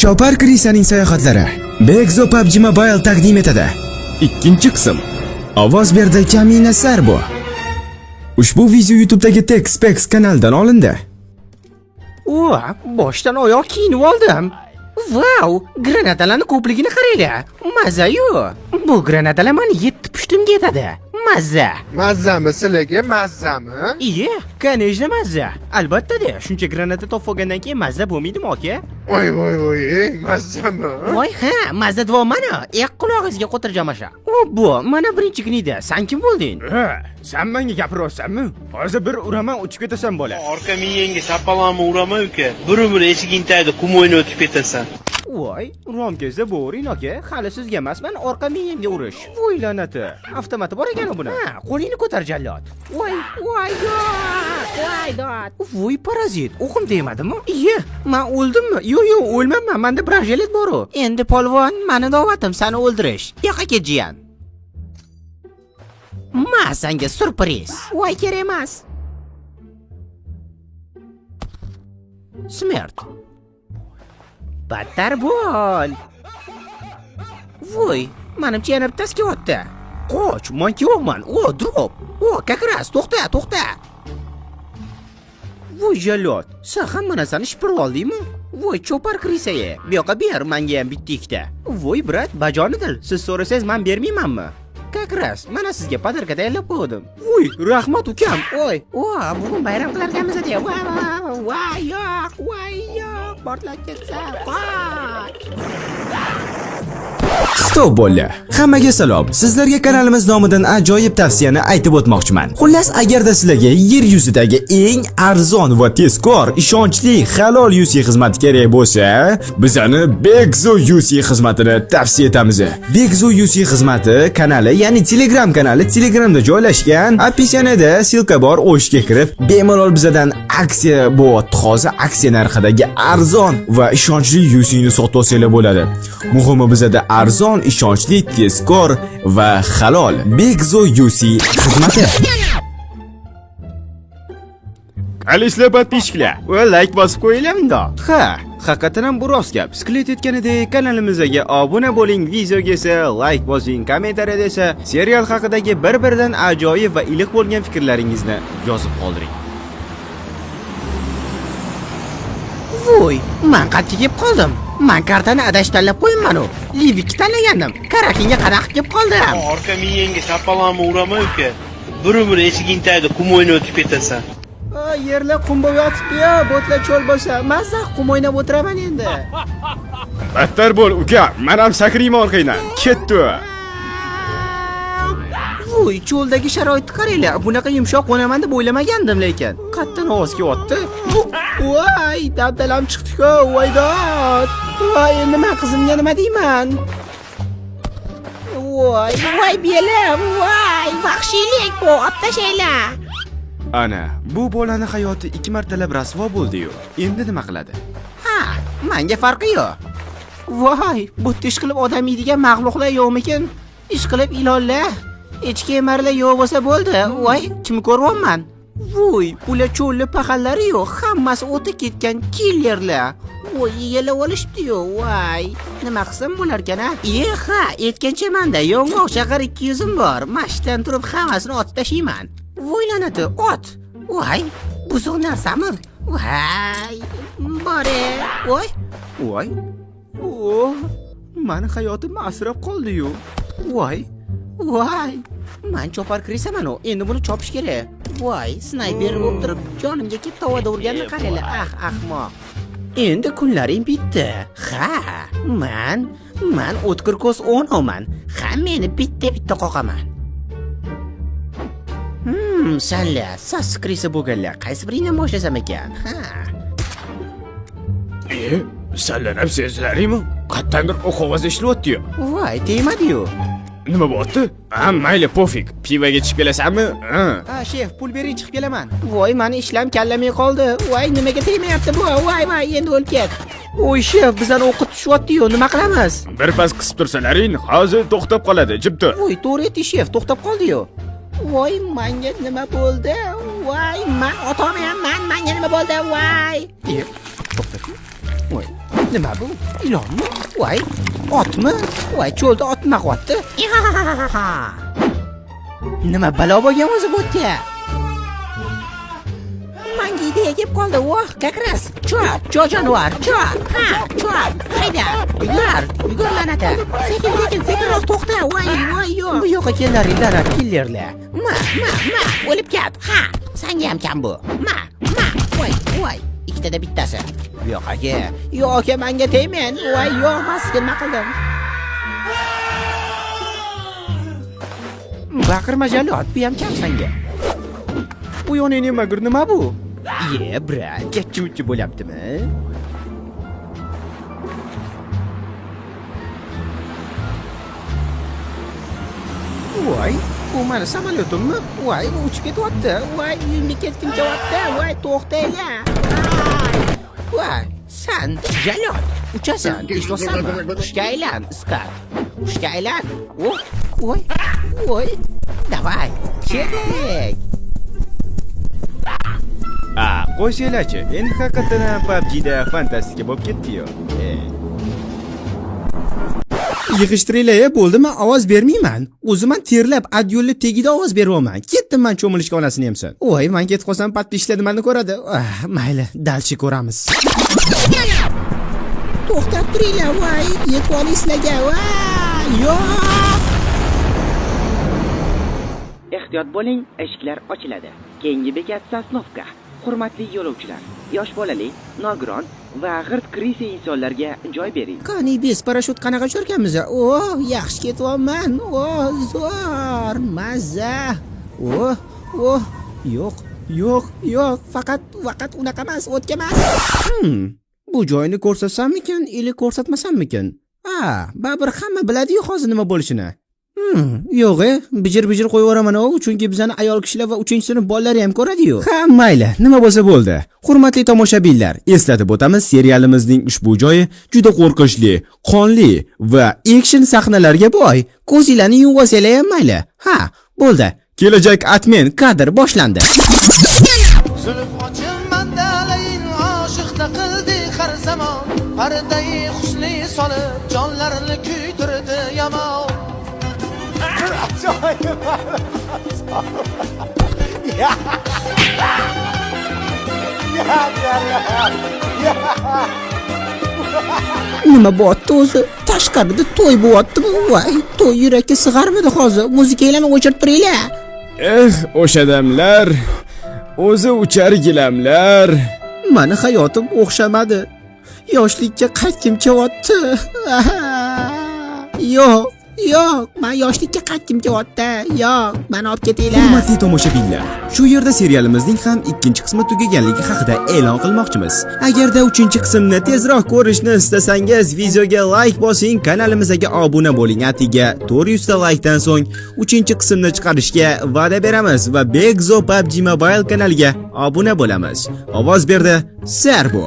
Chopar Krisaning sayohatlari Begzo PUBG Mobile taqdim etadi. Ikkinchi qism. Ovoz berdi Kamina Sarbo. Ushbu video YouTube'dagi TechSpecs kanalidan olindi. Boshdan oyoq kiyinib oldim. Vau, granatalarning ko'pligini qaranglar. Mazza-yu. Bu granatalar meni 7 pushtimga yetadi. Mazza. Mazzami sizlarga, mazzami? Iye, конечно mazza. Albatta-da, shuncha granata topib olgandan keyin mazza bo'lmaydimi aka? Voy, mazzami? Voy, ha, mazza davo mana. Qulog'ingizga qo'tirjamasha. Bu, mana birinchi kunida. Sen kim bo'lding? Sen menga gapiryapsanmi? Hozir bir uraman uchib ketasan bola. Orqa miyangga shapalarni uraman uka. Bir eshik intayda qum o'ynab o'tib ketasan. Voy, romkazda bo'ring aka. Hali sizga emasman, orqa miyamga urish. Voy lanati. Avtomati bor ekan buni. Ha, qo'lingni ko'tar jallod. Voy, dod. Voy parazit, o'qim tegmadimi? Iye, men o'ldimmi? Yo'q, o'lmadim. Menda brajelet bor-ku. Endi polvon, meni da'vatim seni o'ldirish. Yo'q aka jiyan. Ma senga surpriz. Voy kerak emas. Smert. Battar bo'l. Voy, menimcha yana bittasi kelyapti. Qoch, men kelyapman. Drop. Как раз, to'xta. Voy jallod, sen hamma narsani shipirib oldingmi? Voy chopar Krisaye, bu yoqqa ber, menga ham bitta ikkita. Voy brat, bajonidil, siz so'rasangiz men bermaymanmi? Как раз, mana sizga podarka tayyorlab qo'ydim. Voy, rahmat ukam. Bugun bayram qilarkanmiz-da. Voy, yo'q, portlab ketsa. Stop bo'ldi. Hammaga salom. Sizlarga kanalimiz nomidan ajoyib tavsiyani aytib o'tmoqchiman. Xullas, agarda sizlarga yer yuzidagi eng arzon va tezkor, ishonchli halol UC xizmati kerak bo'lsa, bizani Begzo UC xizmatini tavsiya etamiz. Begzo UC xizmati kanali, ya'ni Telegram kanali Telegramda joylashgan. Описаниеda silka bor, o'shga kirib, bemalol bizadan aksiya bo'lyapti. Hozir aksiya narxidagi arzon va ishonchli UC ni sotib olsanglar bo'ladi. Muhimi bizada arzon, ishonchli, tezkor va halol Begzo UC xizmati. Alislar подписчикlar, va like bosib qo'yinglar. Ha, haqiqatan ham bu rost gap. Sklet etganidek kanalimizga obuna bo'ling, videoga esa like bosing, kommentariyada esa serial haqidagi bir-biridan ajoyib va iliq bo'lgan fikrlaringizni yozib qoldiring. Voy, men qatga kelib qoldim. Men kartani adashib tanlab qo'yibman-ku. Livik tanlagandim. Karakinga qaraq kelib qoldim. Orqa miyangga shapalarni uraman uka. Bir eshik intayda qum o'ynab o'tib ketasan. Yerlar qum bo'lib yotibdi-ya, botlar cho'l bo'lsa, mazza qum o'ynab o'tiraman endi. Battar bo'l uka, men ham sakrayman orqangdan. Ketdi. Voy, cho'ldagi sharoitni qaranglar. Bunaqa yumshoq qo'naman deb o'ylamagandim lekin. Qattan ovoz kelyapti. Voy, daddalam chiqdi-ku, voy dod. Voy, endi men qizimga nima deyman? Voy belim, voy, vahshiylik bu, obtashaylar. Ana, bu bolani hayoti 2 martalab rasvo bo'ldi-yu. Endi nima qiladi? Ha, menga farqi yo'q. Voy, bu ish qilib odam yeydigan mag'luqlar yo'qmikin? Ish qilib ilonlar, echki emarlar yo'q bo'lsa bo'ldi. Voy, kim ko'ryapman? Voy, ular cho'lli paxallari yo'q, hammasi o'tib ketgan killerlar. Voy, yelab olishibdi-yu, voy. Nima qilsam bo'larkan-a? Ha, aytgancha-manda yong'oq shaqar 200 bor. Mashdan turib hammasini otib tashlayman. Voy lanati, ot. Voy, buzuq narsami? Voy, bore. Voy. Meni hayotim asrab qoldi-yu. Voy. Men chopar Krisaman-ku. Endi buni chopish kerak. Voy, snayper bo'lib turib, jonimga kelib tovada urganini qaranglar. Ahmoq. Endi kunlaring bitdi. Ha, men o'tkir ko'z o'naman. Hammani bitta qoqaman. Senlar, sas Krisa bo'lganlar, qaysi biringdan boshlasam ekan? Ha. Senlar ham sezlaringmi? Qattandir o'q ovozi eshityapti-yu. Voy, tegmadi-yu. Nima bo'pti? Mayli, pofik. Pivoga chiqib kelasanmi? Shef, pul bering, chiqib kelaman. Voy, meni ishlam kallamay qoldi. Voy, nimaga tegmayapti bu? Voy, endi o'lib ket. Voy, shef, bizani o'qib tushyapti-yu, nima qilamiz? Birpas qisib tursalaring, hozir to'xtab qoladi, jibdi. Voy, to'g'ri aytdi shef, to'xtab qoldi-yu. Voy, menga nima bo'ldi? Voy, men menga nima bo'ldi? Voy. To'xta. Voy. Nima bu? Ilonmi? Voy, otmi? Voy, cho'lda ot nima qilyapti? Nima balo bo'lgan o'zi bu yerga? Menga ideya kelib qoldi. Voh, как раз. Chop, jonivor, chop. Ha, chop. Hayda. Yugur lanata. Sekinroq to'xta. Voy, yo'q. Bu yoqqa kellaringlar, killerlar. Ma, o'lib ket. Ha, senga ham kam bu. Ma. Voy. Ikkitada bittasi. Yo'q aka, menga tegmen. Voy, yo'q, masga nima qildim? Baqirma jalot, bu ham kam senga. Bu yo'ning nima gur nima bu? Brat, chachuvchi bo'lyaptimi? Voy, bu meni samolyotimmi? Voy, u uchib ketyapti. Voy, uyimga ketgim kelyapti. Voy, to'xtanglar. Voy, sen jalot, uchasan, ishlaysanmi? Qushga aylan, isqat. Qushga aylan. Voy. Davay, kerak. Qo'shinglarchi. Endi haqiqatan ham PUBG'da fantastika bo'lib ketdi-yu. Yig'ishtiringlar, bo'ldimi? Ovoz bermayman. O'zim ham terlab, adyo'lli tegida ovoz beryapman. Ketdim men cho'milishga onasini ham sen. Voy, men ketib qolsam podpishchilar nimani ko'radi? Mayli, dalchi ko'ramiz. To'xtab turinglar, voy, yetib olasizlarga. Voy, yo'q. Ehtiyot bo'ling, eshiklar ochiladi. Keyingi bekat Sosnovka. Hurmatli yo'lovchilar, yosh bolali, nogiron va g'irt krisi insonlarga joy bering. Qani biz parashyut qanaqa uchirganmiz? Yaxshi ketyapman. Zo'r, mazza. Yo'q, faqat unaqa emas, o'tga emas. Bu joyni ko'rsatsammikin, ili ko'rsatmasammikin? Baribir hamma biladi-yu hozir nima bo'lishini. Yo'q, bijir qo'yib yuboraman, chunki bizani ayol kishilar va 3-sinf bolalari ham ko'radi-yu. Ha, mayli, nima bo'lsa bo'ldi. Hurmatli tomoshabinlar, eslatib o'tamiz, serialimizning ushbu joyi juda qo'rqinchli, qonli va action sahnalarga boy. Ko'zinglarni yumib olsanglar ham mayli. Ha, bo'ldi. Kelajak admin kadr boshlandi. Zulf ochim mandalayin oshiqda qildi har zamon. Pardai husni solib jonlarini kuydirdi yomon. Nima bo'pti o'zi? Tashqarida to'y bo'lyaptimi? Voy, to'y yurakka sig'armidi hozir? Muzikanglarni o'chirib turinglar. O'sha damlar, o'zi uchar gilamlar. Meni hayotim o'xshamadi. Yoshlikka qaytgim kelyapti. Yo'q, men yoshlikka qaytgim kelyapti. Yo'q, meni olib ketinglar. Hurmatli tomoshabinlar, shu yerda serialimizning ham ikkinchi qismi tugaganligi haqida e'lon qilmoqchimiz. Agarda 3-qismni tezroq ko'rishni istasangiz, videoga like bosing, kanalimizga obuna bo'ling. Atiga 400 ta likedan so'ng 3-qismni chiqarishga va'da beramiz va Begzo PUBG Mobile kanaliga obuna bo'lamiz. Ovoz berdi Serbo.